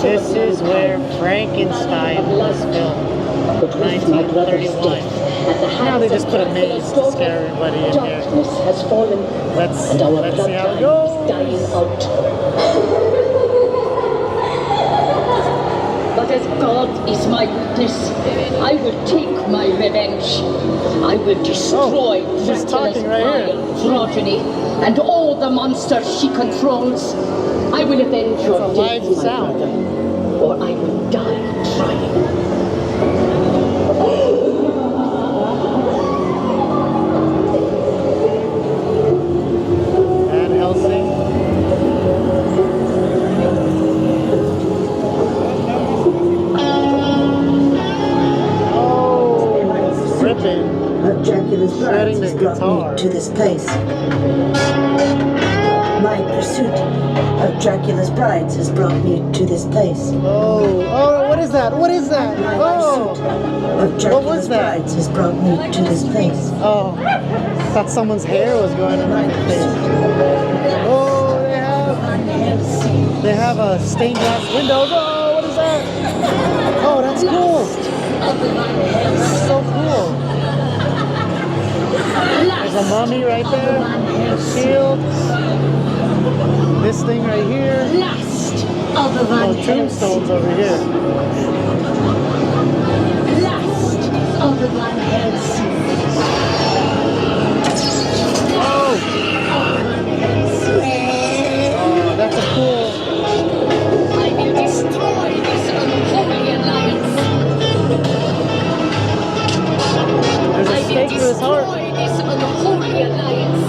This is where Frankenstein was filmed. 1931. Now they just put a maze to scare everybody in here. Let's see how it goes. But as God is my witness, I will take my revenge. I will destroy Dracula's progeny and all the monsters she controls. I will avenge your death, my brother, or I will die trying. Dracula's bride has brought me to this place. My pursuit of Dracula's brides has brought me to this place. Oh, what is that? What is that? My pursuit of Dracula's brides has brought me to this place. Oh, I thought someone's hair was going in my face. Oh, they have a stained glass windows. Oh, what is that? Oh, that's cool. That's so cool. There's a mummy right there, a shield, this thing right here, oh, tombstones over here. Oh, that's a cool. I will destroy this unholy alliance. There's a stake through his heart. This unholy alliance.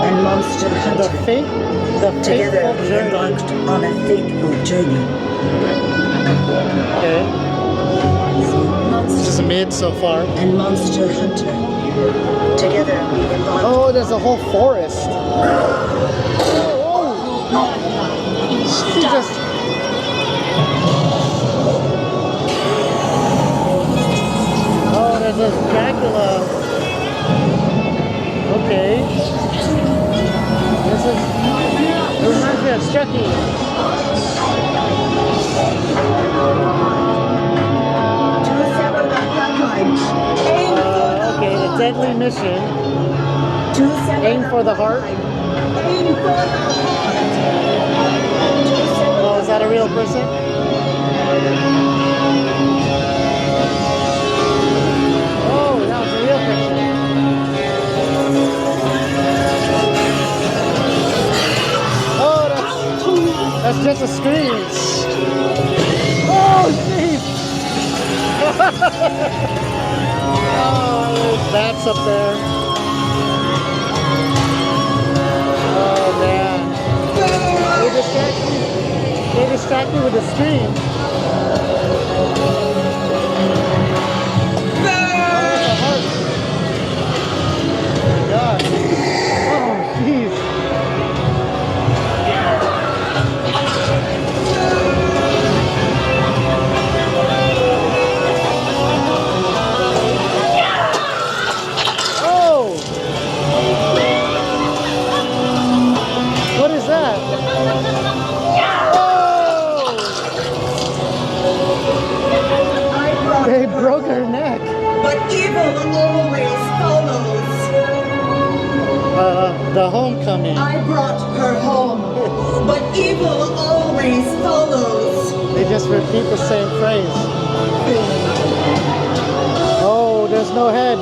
And Monster Hunter. Together we embarked on a fateful journey. Okay. It's just a mid so far. And Monster Hunter. Together we embarked. Oh, there's a whole forest. She just... Oh, there's a Dracula. Okay. This is... It reminds me of Chucky. Okay, the deadly mission. Aim for the heart. Oh, is that a real person? Oh, that was a real person. Oh, that's just a screen. Oh, jeez. Oh, there's bats up there. Oh, man. They distract me with the stream. Oh, that's a heart. Oh my God. Oh, jeez. Oh! What is that? They broke her neck. But evil always follows. The homecoming. I brought her home, but evil always follows. They just repeat the same phrase. Oh, there's no head.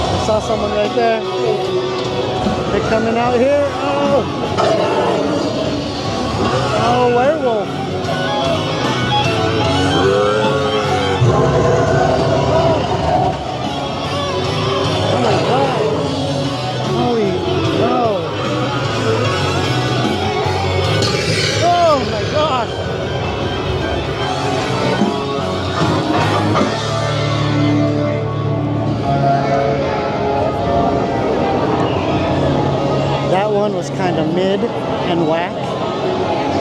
I saw someone right there. They're coming out here. Oh, oh, werewolf. Oh my God. Holy no. Oh my God. That one was kind of mid and whack.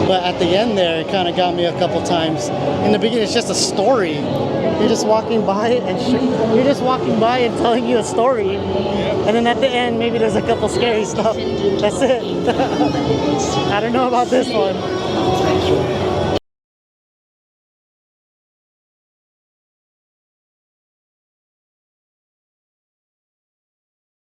But at the end there, it kind of got me a couple times. In the beginning, it's just a story. You're just walking by and you're just walking by and telling you a story. And then at the end, maybe there's a couple scary stuff. That's it. I don't know about this one.